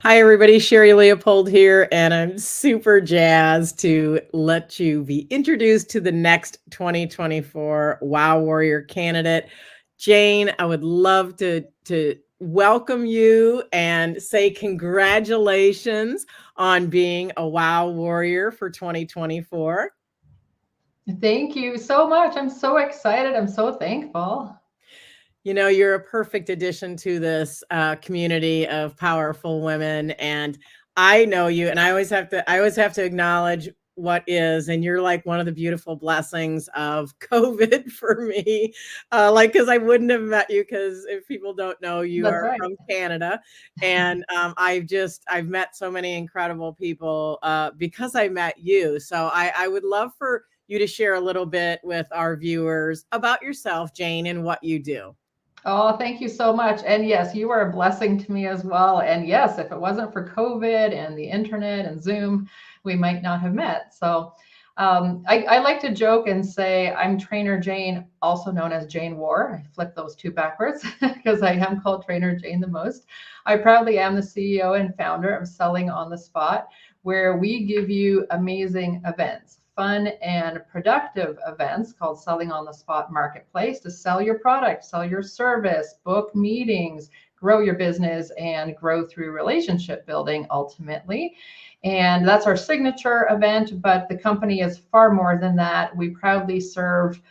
Hi, everybody. Sherry Leopold here, and I'm super jazzed to let you be introduced to the next 2024 Wow Warrior candidate. Jane, I would love to welcome you and say congratulations on being a Wow Warrior for 2024. Thank you so much. I'm so excited. I'm so thankful. You know, you're a perfect addition to this community of powerful women, and I know you, and I always have to acknowledge what is, and you're like one of the beautiful blessings of COVID for me. Like, because I wouldn't have met you, because if people don't know, you That's are right. from Canada, and I've met so many incredible people because I met you. So I would love for you to share a little bit with our viewers about yourself, Jane, and what you do. Oh, thank you so much. And yes, you are a blessing to me as well. And yes, if it wasn't for COVID and the internet and Zoom, we might not have met. So I like to joke and say I'm Trainer Jane, also known as Jane Warr. I flip those two backwards because I am called Trainer Jane the most. I proudly am the CEO and founder of Selling on the Spot, where we give you amazing events, fun and productive events called Selling on the Spot Marketplace to sell your product, sell your service, book meetings, grow your business, and grow through relationship building ultimately. And that's our signature event, but the company is far more than that. We proudly serve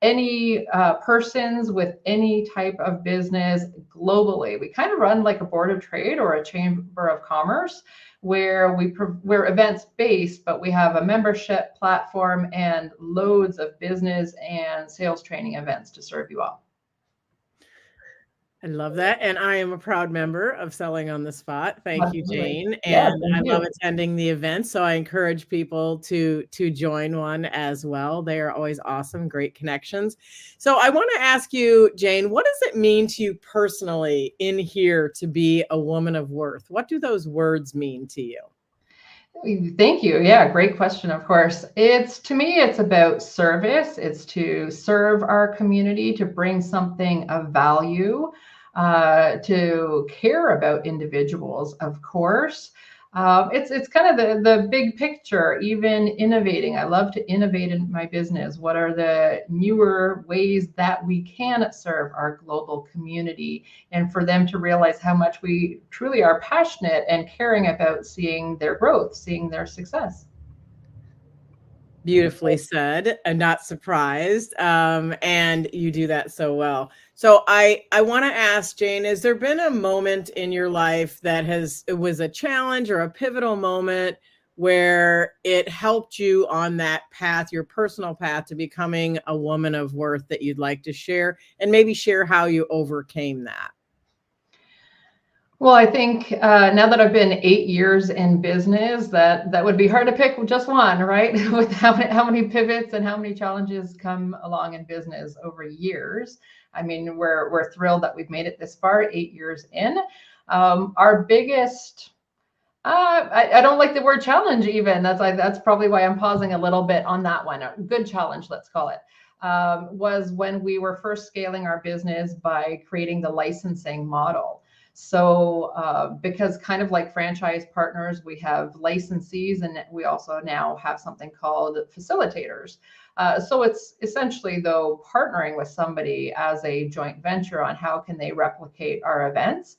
any persons with any type of business globally. We kind of run like a board of trade or a chamber of commerce where we're events based, but we have a membership platform and loads of business and sales training events to serve you all. I love that, and I am a proud member of Selling on the Spot. Thank you, Absolutely. Jane, Yeah, and thank I love you. attending the events, so I encourage people to join one as well. They are always awesome, great connections. So I wanna ask you, Jane, what does it mean to you personally in here to be a woman of worth? What do those words mean to you? Thank you. Yeah, great question, of course. It's to me, it's about service. It's to serve our community, to bring something of value, to care about individuals, of course. It's kind of the big picture, even innovating. I love to innovate in my business. What are the newer ways that we can serve our global community? And for them to realize how much we truly are passionate and caring about seeing their growth, seeing their success. Beautifully said, and not surprised, and you do that so well. So I wanna ask, Jane, has there been a moment in your life that it was a challenge or a pivotal moment where it helped you on that path, your personal path to becoming a woman of worth that you'd like to share, and maybe share how you overcame that? Well, I think now that I've been 8 years in business, that would be hard to pick just one, right? With how many pivots and how many challenges come along in business over years. I mean, we're thrilled that we've made it this far, 8 years in. Our biggest I don't like the word challenge even. That's probably why I'm pausing a little bit on that one. A good challenge, let's call it, was when we were first scaling our business by creating the licensing model. So because kind of like franchise partners, we have licensees and we also now have something called facilitators. So it's essentially though partnering with somebody as a joint venture on how can they replicate our events.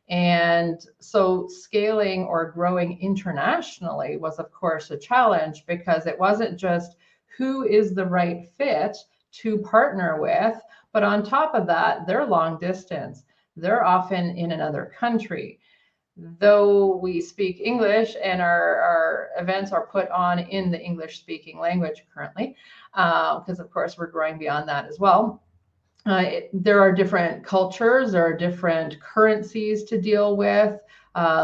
And so scaling or growing internationally was, of course, a challenge because it wasn't just who is the right fit to partner with, but on top of that, they're long distance. They're often in another country. Though we speak English and our events are put on in the English speaking language currently, because of course we're growing beyond that as well. There are different cultures, there are different currencies to deal with,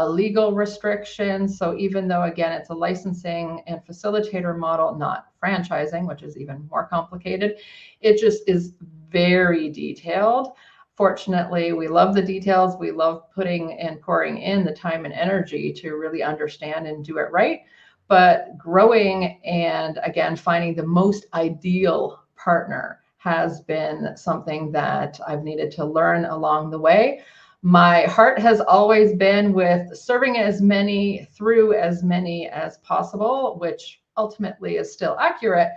legal restrictions. So even though, again, it's a licensing and facilitator model, not franchising, which is even more complicated, it just is very detailed. Fortunately, we love the details. We love putting and pouring in the time and energy to really understand and do it right. But growing and again, finding the most ideal partner has been something that I've needed to learn along the way. My heart has always been with serving as many through as many as possible, which ultimately is still accurate.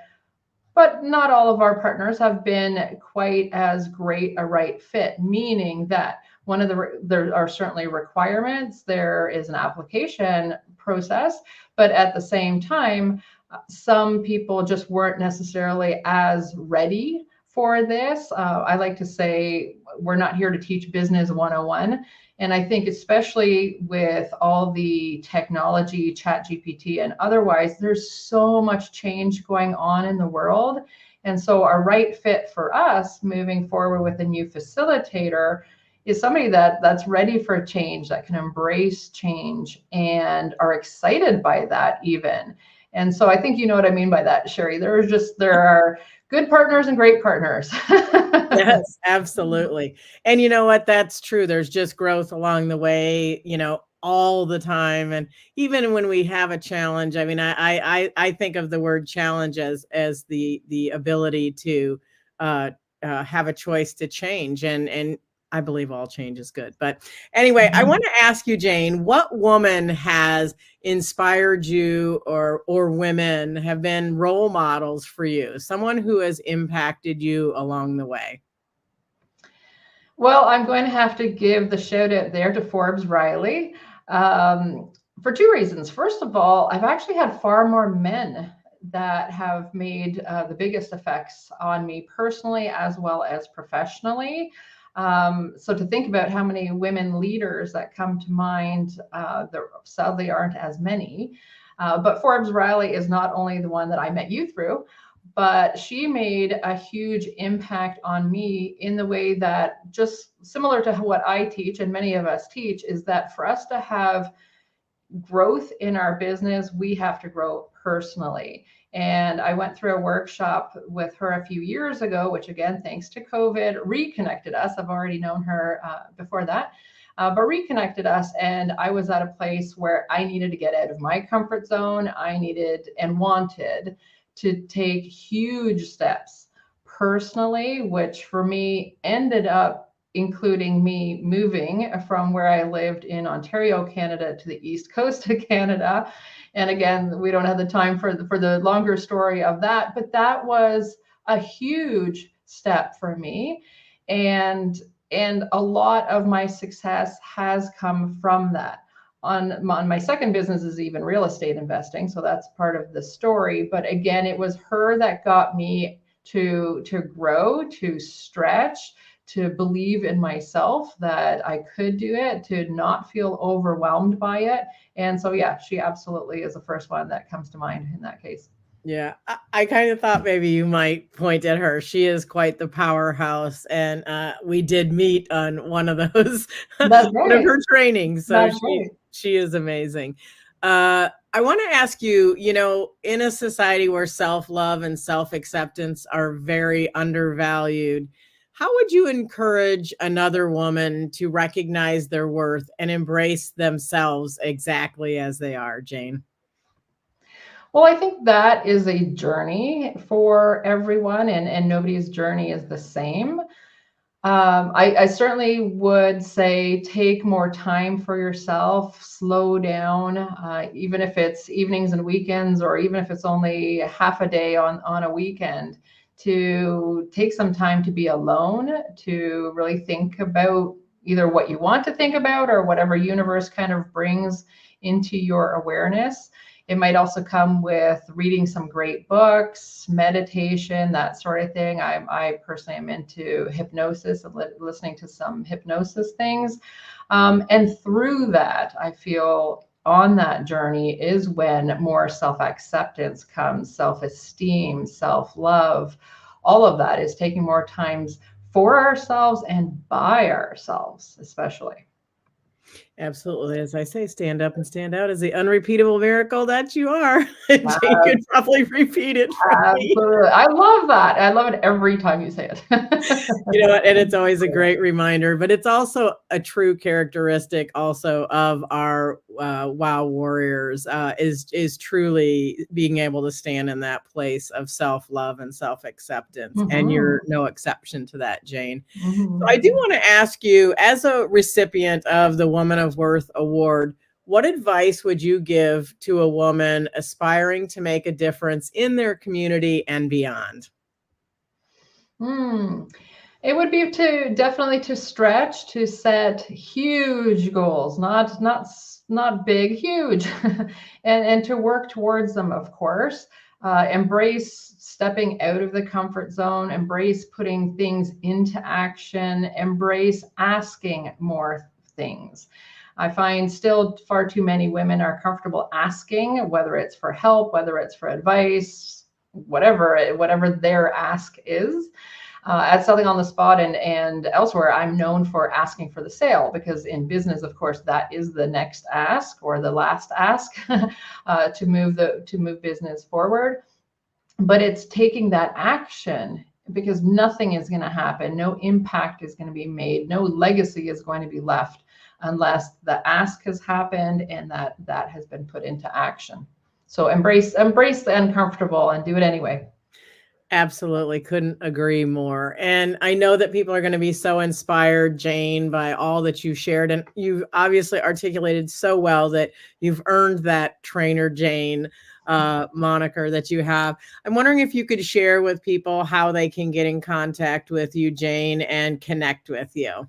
But not all of our partners have been quite as great a right fit, meaning that there are certainly requirements, there is an application process, but at the same time, some people just weren't necessarily as ready for this. I like to say we're not here to teach business 101. And I think especially with all the technology, chat GPT and otherwise, there's so much change going on in the world. And so our right fit for us moving forward with a new facilitator is somebody that's ready for change, that can embrace change and are excited by that even. And so I think you know what I mean by that, Sherry. There are good partners and great partners. Yes, absolutely. And you know what? That's true. There's just growth along the way, all the time. And even when we have a challenge, I mean, I think of the word challenge as the ability to have a choice to change. And I believe all change is good. But anyway, I want to ask you, Jane, what woman has inspired you, or women have been role models for you? Someone who has impacted you along the way. Well, I'm going to have to give the shout out there to Forbes Riley for two reasons. First of all, I've actually had far more men that have made the biggest effects on me personally as well as professionally. So to think about how many women leaders that come to mind, there sadly aren't as many. But Forbes Riley is not only the one that I met you through, but she made a huge impact on me in the way that, just similar to what I teach and many of us teach, is that for us to have growth in our business, we have to grow personally. And I went through a workshop with her a few years ago, which again, thanks to COVID, reconnected us. I've already known her before that, but reconnected us. And I was at a place where I needed to get out of my comfort zone. I needed and wanted to take huge steps personally, which for me ended up including me moving from where I lived in Ontario, Canada, to the east coast of Canada. And again, we don't have the time for the longer story of that, but that was a huge step for me. And a lot of my success has come from that. On my second business is even real estate investing, so that's part of the story. But again, it was her that got me to grow, to stretch, to believe in myself that I could do it, to not feel overwhelmed by it. And so, yeah, she absolutely is the first one that comes to mind in that case. Yeah, I kind of thought maybe you might point at her. She is quite the powerhouse, and we did meet on one of those, That's one of right. her trainings. So That's right. she is amazing. I want to ask you, in a society where self-love and self-acceptance are very undervalued, how would you encourage another woman to recognize their worth and embrace themselves exactly as they are, Jane? Well, I think that is a journey for everyone, and nobody's journey is the same. I certainly would say take more time for yourself, slow down, even if it's evenings and weekends, or even if it's only half a day on a weekend, to take some time to be alone, to really think about either what you want to think about or whatever universe kind of brings into your awareness. It might also come with reading some great books, meditation, that sort of thing. I personally am into hypnosis and listening to some hypnosis things. And through that, I feel on that journey is when more self-acceptance comes, self-esteem, self-love. All of that is taking more times for ourselves and by ourselves, especially. Absolutely. As I say, stand up and stand out is the unrepeatable miracle that you are. Jane could probably repeat it from me. Absolutely. I love that. I love it every time you say it. You know what? And it's always a great reminder, but it's also a true characteristic also of our WOW warriors is truly being able to stand in that place of self-love and self-acceptance. And Mhm. you're no exception to that, Jane. So I do Mhm. want to ask you, as a recipient of the Woman of Worth Award, what advice would you give to a woman aspiring to make a difference in their community and beyond? Mm. It would be to definitely to stretch, to set huge goals, not big, huge, and to work towards them, of course. Embrace stepping out of the comfort zone, embrace putting things into action, embrace asking more things. I find still far too many women are comfortable asking, whether it's for help, whether it's for advice, whatever their ask is. At Selling on the Spot and elsewhere, I'm known for asking for the sale, because in business, of course, that is the next ask or the last ask to move business forward. But it's taking that action, because nothing is going to happen, no impact is going to be made, no legacy is going to be left unless the ask has happened and that has been put into action. So embrace the uncomfortable and do it anyway. Absolutely. Couldn't agree more. And I know that people are going to be so inspired, Jane, by all that you shared. And you've obviously articulated so well that you've earned that Trainer Jane moniker that you have. I'm wondering if you could share with people how they can get in contact with you, Jane, and connect with you.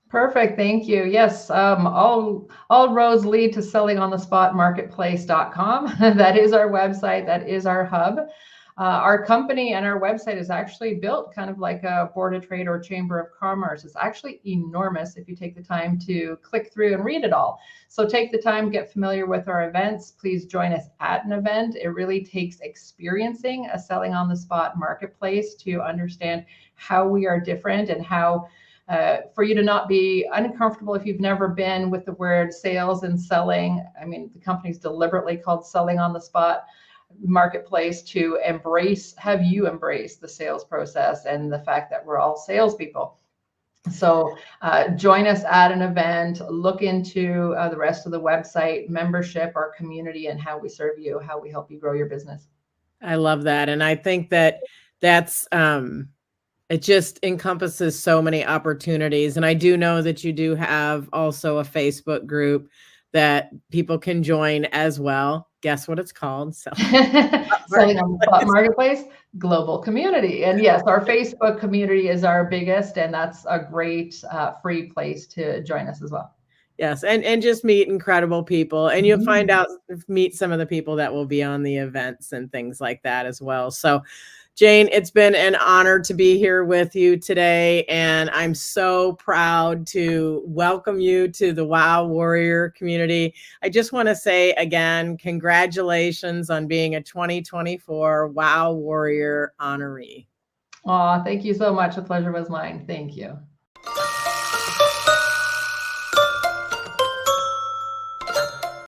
Perfect. Thank you. Yes. All roads lead to sellingонthespotmarketplace.com. That is our website. That is our hub. Our company and our website is actually built kind of like a board of trade or chamber of commerce. It's actually enormous if you take the time to click through and read it all. So take the time, get familiar with our events. Please join us at an event. It really takes experiencing a selling on the spot marketplace to understand how we are different and how for you to not be uncomfortable if you've never been with the word sales and selling. I mean, the company's deliberately called Selling on the Spot Marketplace to have you embrace the sales process and the fact that we're all salespeople. So join us at an event, look into the rest of the website, membership, our community, and how we serve you, how we help you grow your business. I love that. And I think that that's it just encompasses so many opportunities. And I do know that you do have also a Facebook group that people can join as well. Guess what it's called? Selling on the spot marketplace, global community. And yes, our Facebook community is our biggest, and that's a great free place to join us as well. Yes, and just meet incredible people, and you'll find Mhm. out meet some of the people that will be on the events and things like that as well. So, Jane, it's been an honor to be here with you today, and I'm so proud to welcome you to the WOW Warrior community. I just want to say again, congratulations on being a 2024 WOW Warrior honoree. Aw, thank you so much. The pleasure was mine. Thank you.